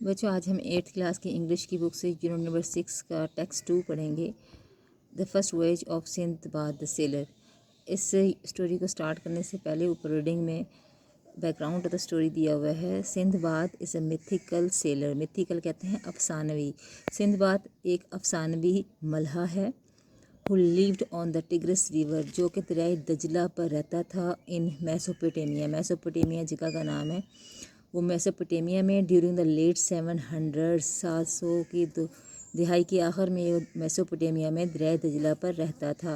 बच्चों आज हम 8th क्लास की इंग्लिश की बुक से यूनिट नंबर 6 का टेक्स्ट 2 पढ़ेंगे। The first voyage of Sindbad the seller. इस स्टोरी को स्टार्ट करने से पहले ऊपर रीडिंग में बैकग्राउंड ऑफ द स्टोरी दिया हुआ है। Sinbad is a mythical seller. Mythical कहते हैं अफसानवी। सिंदबाद एक अफसानवी मल्हा है। Who lived on the tigris river, जो कि दरियाए दजला पर रहता था इन मेसोपोटामिया। मेसोपोटामिया जगह का नाम है। वो मेसोपोटामिया में ड्यूरिंग द लेट 700 700 की दिहाई के आखिर में वो मेसोपोटामिया में दरियाए दजला पर रहता था।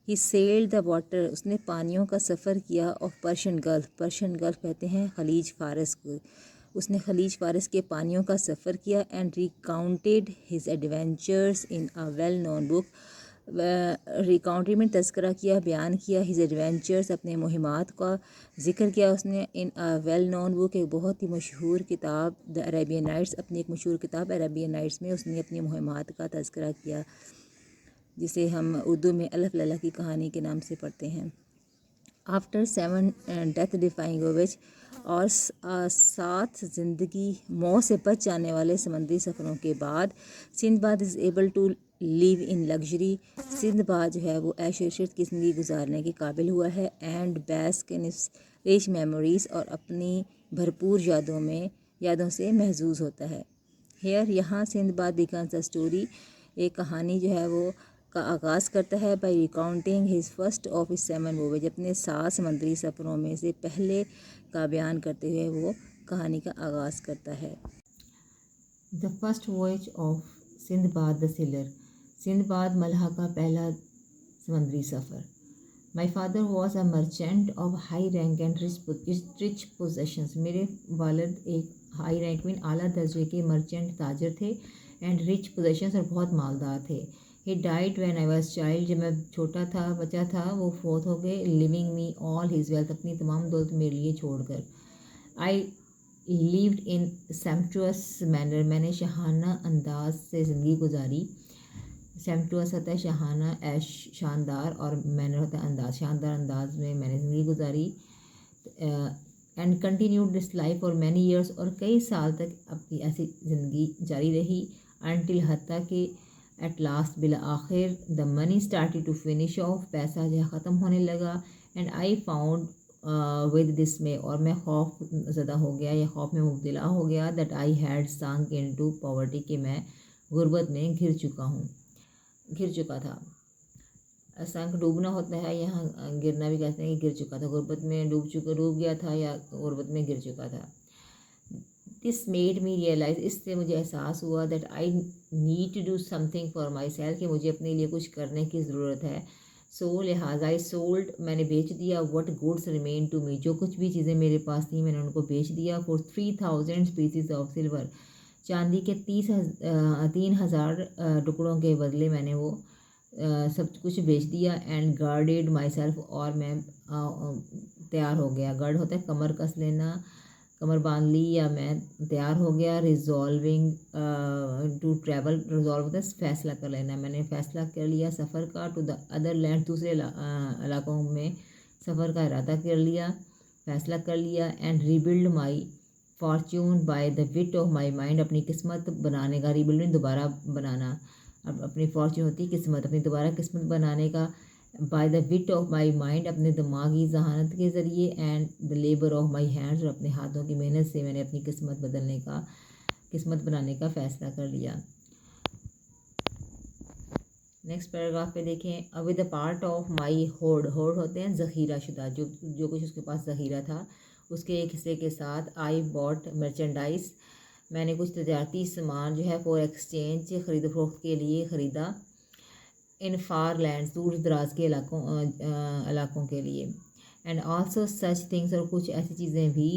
ही सेल्ड द वाटर, उसने पानियों का सफ़र किया of Persian gulf. Persian gulf कहते हैं खलीज फ़ारस को। उसने खलीज फ़ारस के पानियों का सफ़र किया and recounted his adventures in a well known book. Recounted में तस्करा किया, बयान किया हिज एडवेंचर्स, अपने मुहिमात का ज़िक्र किया उसने इन अ वेल नोन बुक, एक बहुत ही मशहूर किताब द अरेबियन नाइट्स। अपनी एक मशहूर किताब अरेबियन नाइट्स में उसने अपनी मुहिमात का तस्करा किया, जिसे हम उर्दू में अलफ लैला की कहानी के नाम से पढ़ते हैं। आफ्टर 7 डेथ डिफाइंग वोयेज, और 7 ज़िंदगी मौत से बच जाने वाले समंदरी सफ़रों के बाद, Sindbad is able to live in luxury. Sindbad जो है वो ऐश इशरत की ज़िंदगी गुजारने के काबिल हुआ है। एंड बैस्क इन रिच मेमोरीज़, और अपनी भरपूर यादों से महजूज होता है। हेयर, यहाँ सिंदबाद बिकम्स द स्टोरी, एक कहानी जो है वो का आगाज़ करता है by recounting his first of his 7 वोवेज, अपने 7 समंदरी सफ़रों में से पहले का बयान करते हुए वो कहानी का आगाज़ करता है। The first voyage of Sindbad the sailor. Sindbad मल्हा का पहला समंदरी सफ़र। My father was a merchant of high rank and rich possessions. मेरे वालिद एक हाई रैंक में आला दर्जे के मर्चेंट ताजर थे एंड रिच पोजेशंस, और बहुत मालदार थे। He died when I was child, जब मैं छोटा था, बच्चा था, वो फोत हो गए। लिविंग मी ऑल हिज वेल्थ, अपनी तमाम दौलत मेरे लिए छोड़कर। आई लिव्ड इन सेम्पचुअस मैनर, मैंने शहाना अंदाज से ज़िंदगी गुजारी। सेम्पचुअस होता है शहाना, ऐश शानदार, और मैनर होता है अंदाज, शानदार अंदाज में मैंने ज़िंदगी गुजारी। And continued this life for many years, और कई साल तक अपनी ऐसी ज़िंदगी जारी रही। अनटिल हत्ता के एट लास्ट, बिला आखिर, the money started to finish off, पैसा जो है ख़त्म होने लगा। And I found with this में, और मैं खौफ ज़दा हो गया या खौफ में मुब्तला हो गया। That I had sunk into poverty, कि मैं गुर्बत में घिर चुका था। संक डूबना होता है, यहाँ गिरना भी कहते हैं कि गिर चुका था, गुर्बत में डूब गया था या गुर्बत में गिर चुका था। दिस मेड मी रियलाइज, इससे मुझे एहसास हुआ that I need to do something for myself, कि मुझे अपने लिए कुछ करने की ज़रूरत है। सो लिहाजा आई सोल्ड, मैंने बेच दिया। What goods remain to me, जो कुछ भी चीज़ें मेरे पास थी मैंने उनको बेच दिया। फॉर 3000 पीसीज ऑफ सिल्वर, चांदी के 3,000 टुकड़ों के बदले मैंने वो सब कुछ बेच दिया। एंड गार्डेड माई सेल्फ, और मैं तैयार हो गया। गार्ड होता है कमर कस लेना, कमर बांध ली, या मैं तैयार हो गया। रिजॉल्विंग टू ट्रैवल, रिजॉल्व होता है फैसला कर लेना, मैंने फ़ैसला कर लिया सफ़र का। टू द अदर लैंड, दूसरे इलाकों में सफ़र का इरादा कर लिया, फ़ैसला कर लिया। And rebuild my Fortune by the wheat of my mind, अपनी किस्मत बनाने का, रीबिल्ड दोबारा बनाना, अब अपनी फॉर्च्यून होती है किस्मत, अपनी दोबारा किस्मत बनाने का। By the wheat of my mind, अपने दिमागी जहानत के ज़रिए। And the labour of my hands, और अपने हाथों की मेहनत से मैंने अपनी किस्मत बनाने का फ़ैसला कर लिया। नेक्स्ट पैराग्राफ पे देखें। With the part of my horde होते हैं ज़ख़ीरा शुदा, जो कुछ उसके पास ज़ख़ीरा था, उसके एक हिस्से के साथ। आई बॉट मर्चेंडाइज, मैंने कुछ तजारती सामान जो है फॉर एक्सचेंज, ख़रीद फरोख्त के लिए ख़रीदा। इन फार लैंड्स, दूर दराज के इलाकों के लिए। एंड आल्सो सच थिंग्स, और कुछ ऐसी चीज़ें भी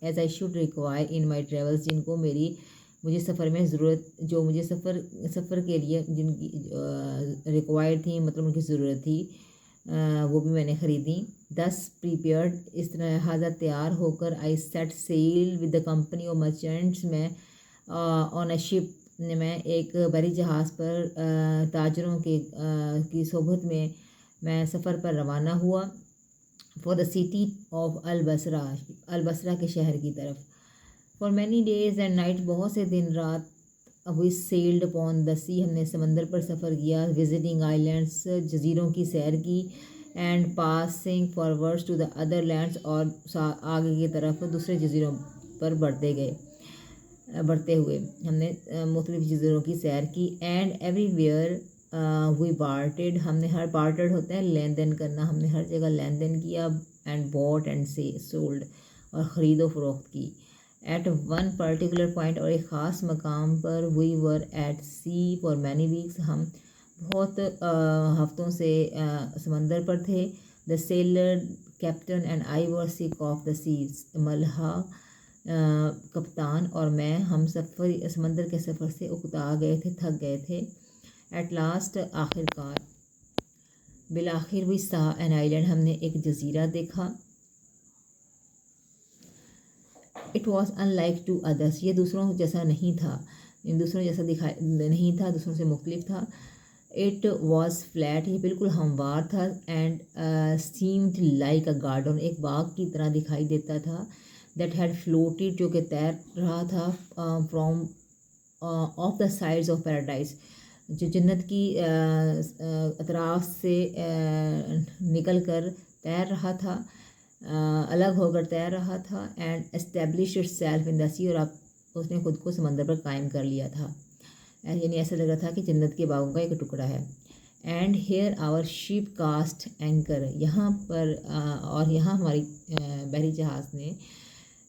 as I should require in my travels, जिनको मुझे सफ़र में ज़रूरत, जो मुझे सफ़र के लिए जिनकी रिक्वायर्ड थी, मतलब उनकी ज़रूरत थी, वो भी मैंने ख़रीदी। 10 प्रीपेयर्ड, इस तरह लिहाजा तैयार होकर। I set sail with the company of merchants, मैं ऑन अ शिप, मैं एक बड़ी जहाज़ पर ताजरों की सोबत में मैं सफ़र पर रवाना हुआ। फॉर द सिटी ऑफ अल बसरा के शहर की तरफ। For many days and night, बहुत से दिन रात वी सेल्ड अपॉन द सी, हमने समंदर पर सफ़र किया, विजिटिंग आइलैंड्स, जजीरों की सैर की, and passing forwards to the other lands, और आगे की तरफ दूसरे जजीरों पर बढ़ते हुए हमने मुख्तलिफ जजीरों की सैर की। एंड एवरीवेयर वी बार्टेड, हमने हर बार्टेड होता है लेन देन करना, हमने हर जगह लेन देन किया। एंड बॉट एंड से सोल्ड, और ख़रीदो फरोख्त की। एट वन पर्टिकुलर पॉइंट, और एक ख़ास मकाम पर, we were at sea for many weeks, हम बहुत हफ्तों से समंदर पर थे। The sailor captain and I were sick of the seas, मल्हा कप्तान और मैं, हम सफ़र समंदर के सफ़र से उकता गए थे, थक गए थे। एट लास्ट, आखिरकार, बिलाखिर वी सा एन आइलैंड, हमने एक जजीरा देखा। It was unlike to others, ये दूसरों जैसा नहीं था, इन दूसरों जैसा दिखाई नहीं था, दूसरों से मुख्तलिफ था। इट वॉज फ्लैट, ये बिल्कुल हमवार था। And seemed like a garden, एक बाग की तरह दिखाई देता था। दैट हैड फ्लोटेड, जो कि तैर रहा था, from of the sides of paradise, जो जन्नत की अतराफ से निकल कर तैर रहा था, अलग होकर तैर रहा था। And establish itself in the sea, और आप उसने खुद को समंदर पर कायम कर लिया था, यानी ऐसा लग रहा था कि जन्नत के बागों का एक टुकड़ा है। And here our ship cast anchor, यहाँ पर और यहाँ हमारी बहरी जहाज़ ने,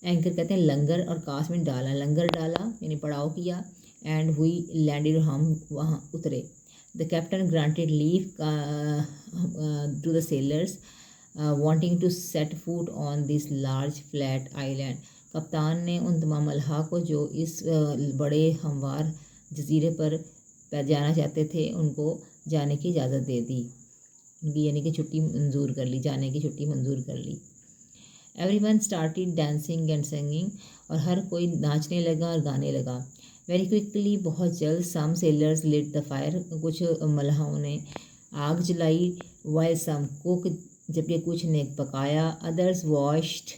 एंकर कहते हैं लंगर, और कास्ट में डाला, लंगर डाला यानी पड़ाव किया। एंड वी लैंडेड, हम वहाँ उतरे। The captain granted leave to the sailors wanting to set foot on this large flat island, कप्तान ने उन तमाम मल्हा को जो इस बड़े हमवार जजीरे पर जाना चाहते थे, उनको जाने की इजाज़त दे दी, उनकी यानी कि छुट्टी मंजूर कर ली, जाने की छुट्टी मंजूर कर ली। Everyone started dancing and singing, और हर कोई नाचने लगा और गाने लगा। वेरी क्विकली, बहुत जल्द, सम सेलर्स लिट द फायर, कुछ मल्हाओं ने आग जलाई। वाइल सम कुक, जबकि कुछ ने पकाया। Others washed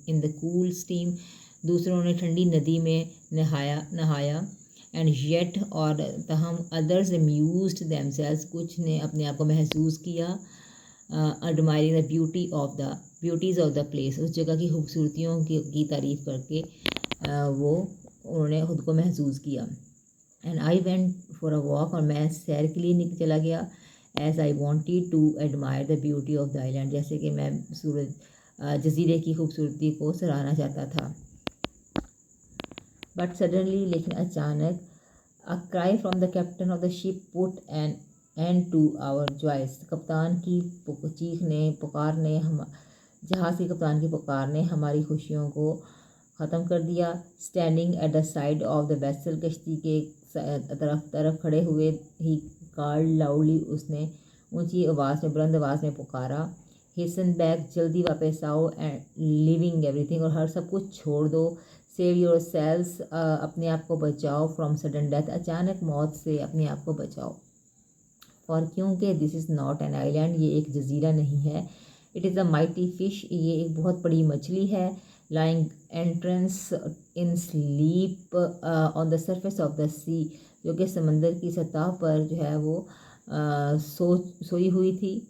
in the cool steam, दूसरों ने ठंडी नदी में नहाया। एंड येट, और तहम, अदर्स अम्यूज्ड देमसेल्व्स, कुछ ने अपने आप को महसूस किया। Admiring the beauties of the place, उस जगह की खूबसूरतियों की तारीफ़ करके उन्होंने खुद को महसूस किया। And I went for a walk, और मैं सैर के लिए चला गया। As I wanted to admire the beauty of the island, जैसे कि मैं जजीरे की खूबसूरती को सराहना चाहता था। बट सडनली, लेकिन अचानक, a cry from the captain of the ship put an end to our joys, कप्तान की पुकार ने जहाज़ के कप्तान की पुकार ने हमारी खुशियों को ख़त्म कर दिया। Standing at the side of the vessel, कश्ती के तरफ खड़े हुए ही, कॉल्ड लाउडली, उसने ऊंची आवाज़ में, बुलंद आवाज़ में पुकारा। हेसन बैक, जल्दी वापस आओ। एंड लिविंग एवरीथिंग, और हर सब कुछ छोड़ दो। सेव योर सेल्स, अपने आप को बचाओ। फ्रॉम सडन डेथ, अचानक मौत से अपने आप को बचाओ। फॉर, क्योंकि this is not an island, ये एक जजीरा नहीं है। It is a mighty fish, ये एक बहुत बड़ी मछली है। Lying entrance in sleep on the surface of the sea, जो कि समंदर की सतह पर जो है वो सोई हुई थी।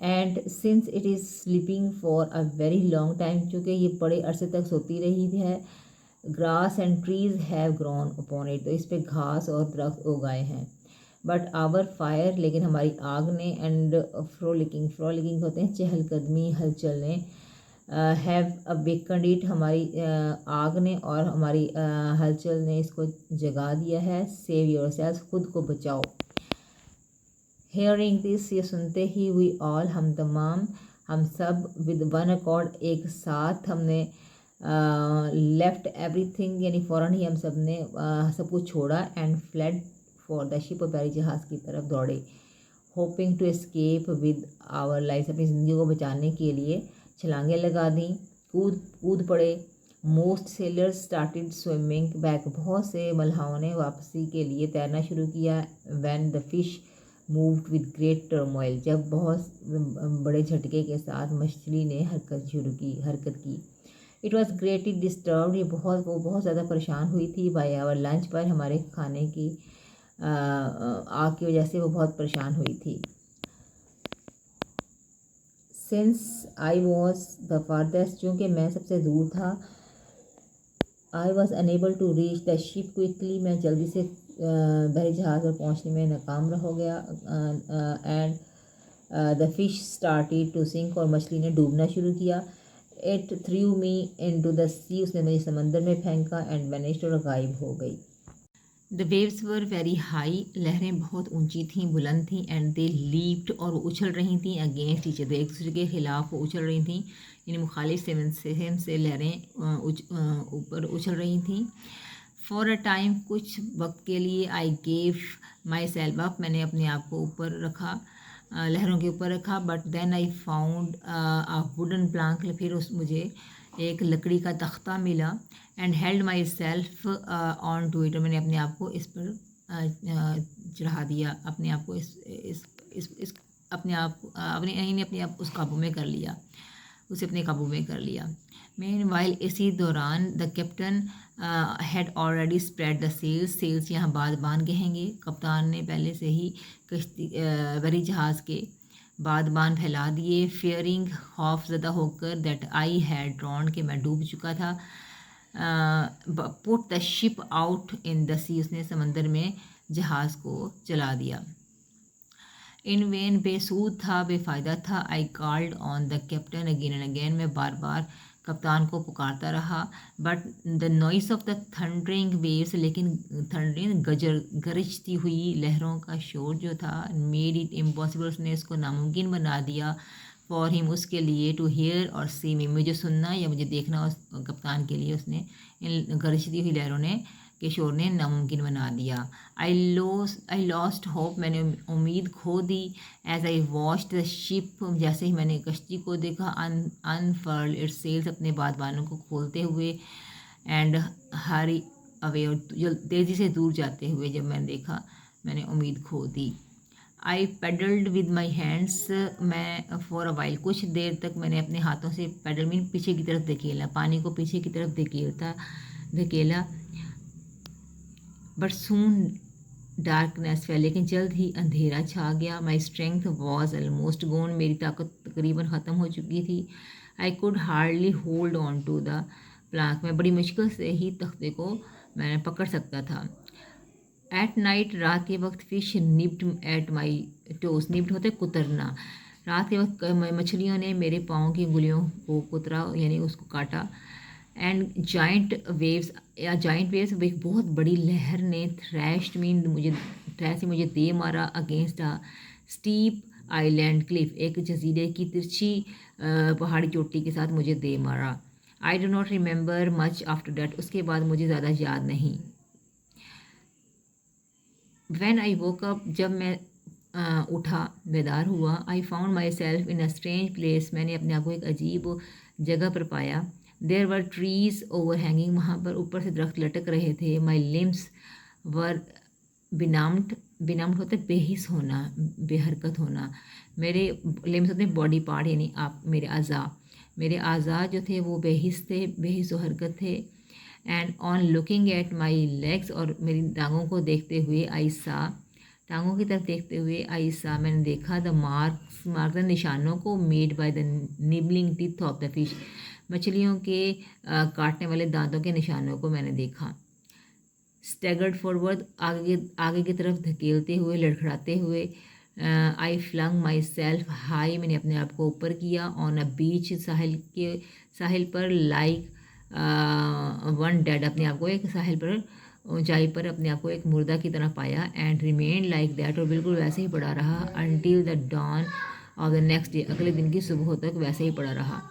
And since it is sleeping for a very long time, चूँकि ये बड़े अरसे तक सोती रही है। Grass and trees have grown upon it, तो इस पर घास और दरख्त उगाए हैं। बट आवर फायर, लेकिन हमारी आग ने, एंड फ्रोलिकिंग होते हैं चहलकदमी, हलचल ने, हैव अवेकन्ड इट, हमारी आग ने और हमारी हलचल ने इसको जगा दिया है। सेव योरसेल्फ, खुद को बचाओ। हेयरिंग दिस, ये सुनते ही, वी ऑल, हम तमाम, हम सब, विद वन अकॉर्ड, एक साथ, हमने लेफ्ट एवरीथिंग, यानी फ़ौरन ही हम सब ने सब कुछ छोड़ा। And fled for the ship, और बहरी जहाज़ की तरफ दौड़े। Hoping to escape with our life, अपनी ज़िंदगी को बचाने के लिए छलांगें लगा दी, कूद पड़े। Most sellers started swimming back, बहुत से मल्हाओं ने वापसी के लिए तैरना शुरू किया। When the fish moved with great turmoil, जब बहुत बड़े झटके के साथ मछली ने हरकत की। इट वॉज ग्रेटली डिस्टर्ब्ड, वो बहुत ज़्यादा परेशान हुई थी बाय आवर लंच पर, हमारे खाने की आग की वजह से वो बहुत परेशान हुई थी। Since I was the farthest, चूँकि मैं सबसे दूर था, I was unable to reach the ship quickly, मैं जल्दी से बहरी जहाज़ पर पहुँचने में नाकाम हो गया। And the fish started to sink, और मछली ने डूबना शुरू किया। It threw me into the sea, उसने मुझे समंदर में फेंका। एंड वैनिश्ड, और गायब हो गई। The waves were very high, लहरें बहुत ऊंची थीं, बुलंद थीं। एंड दे लीप्ड, और वो उछल रही थीं अगेंस्ट ईच अदर, एक दूसरे के खिलाफ वो उछल रही थीं, यानी मुखालिफ से लहरें ऊपर उछल रही थीं। फॉर अ टाइम, कुछ वक्त के लिए, I gave my self up, मैंने अपने आप को ऊपर रखा, लहरों के ऊपर रखा। But then I found a wooden plank, फिर मुझे एक लकड़ी का तख्ता मिला। And held myself on to it, मैंने अपने आप को इस पर चढ़ा दिया, अपने आप को इस अपने आप अपने आप उस काबू में कर लिया, उसे अपने काबू में कर लिया। मेन वाइल, इसी दौरान, the captain had already spread the sails यहाँ बाद बांध गए हैंगे, कप्तान ने पहले से ही कश्ती बहरी जहाज़ के बादबान फैला दिए। फेयरिंग, खौफ ज़दा होकर, दैट आई हैड ड्रॉन, के मैं डूब चुका था। Put the ship out in the sea, उसने समंदर में जहाज़ को चला दिया। इन वेन, बेसूद था, बेफ़ायदा था। I called on the captain again and again, मैं बार बार कप्तान को पुकारता रहा। But the noise of the thundering waves, लेकिन थंडरिंग गरजती हुई लहरों का शोर जो था, मेड इट इम्पॉसिबल, उसने इसको नामुमकिन बना दिया। फॉर हिम, उसके लिए, टू हेयर और सी मी, मुझे सुनना या मुझे देखना, उस कप्तान के लिए उसने इन गरजती हुई लहरों ने के शोर ने नामुमकिन बना दिया। आई लॉस्ट होप, मैंने उम्मीद खो दी। As I watched the ship, जैसे ही मैंने कश्ती को देखा, अनफर्ल इट्स सेल्स, अपने बादबानों को खोलते हुए। एंड हरी अवे, और तेज़ी से दूर जाते हुए जब मैंने देखा, मैंने उम्मीद खो दी। आई पेडल्ड विद माई हैंड्स, मैं फॉर अ वाइल, कुछ देर तक मैंने अपने हाथों से पेडल मीन पीछे की तरफ धकेला, पानी को पीछे की तरफ धकेला। बट सून डार्कनेस फेल, लेकिन जल्द ही अंधेरा छा गया। My strength was almost gone, मेरी ताकत तकरीबन ख़त्म हो चुकी थी। I could hardly hold on to the plank, मैं बड़ी मुश्किल से ही तख्ते को मैंने पकड़ सकता था। एट नाइट, रात के वक्त, फिश निब्ड एट माई टोस, निब्ड होते कुतरना, रात के वक्त मछलियों ने मेरे पाँव की उंगलियों को कुतरा, यानी उसको काटा। एंड जाइंट वेव्स, एक बहुत बड़ी लहर ने मुझे दे मारा against a steep island Cliff, एक जजीरे की तिरछी पहाड़ी चोटी के साथ मुझे दे मारा। I do not remember much after that, उसके बाद मुझे ज़्यादा याद नहीं। व्हेन आई वोक अप, जब मैं उठा, बेदार हुआ। I found myself in a strange place, मैंने अपने आप को एक अजीब जगह पर पाया। There were trees overhanging, वहाँ पर ऊपर से दरख्त लटक रहे थे। माई लिम्स वर बिनाम्ड होते बेहिस होना, बेहरकत होना। मेरे लिम्स होते बॉडी पार्ट, यानी आप मेरे आज़ा जो थे वो बेहिस व हरकत थे। And on looking at my legs, और मेरी टांगों को देखते हुए, टांगों की तरफ देखते हुए, मैंने देखा द मार्क निशानों को, made by the nibbling teeth of the fish, मछलियों के काटने वाले दांतों के निशानों को मैंने देखा। स्टैगर्ड फॉरवर्ड, आगे की तरफ धकेलते हुए, लड़खड़ाते हुए। आई फ्लंग माई सेल्फ हाई, मैंने अपने आप को ऊपर किया। ऑन अ बीच, साहिल पर, लाइक वन डेड, अपने आप को एक साहिल पर, ऊंचाई पर अपने आप को एक मुर्दा की तरह पाया। एंड रिमेन लाइक दैट, और बिल्कुल वैसे ही पड़ा रहा। Until the dawn of the next day, अगले दिन की सुबह तक वैसे ही पड़ा रहा।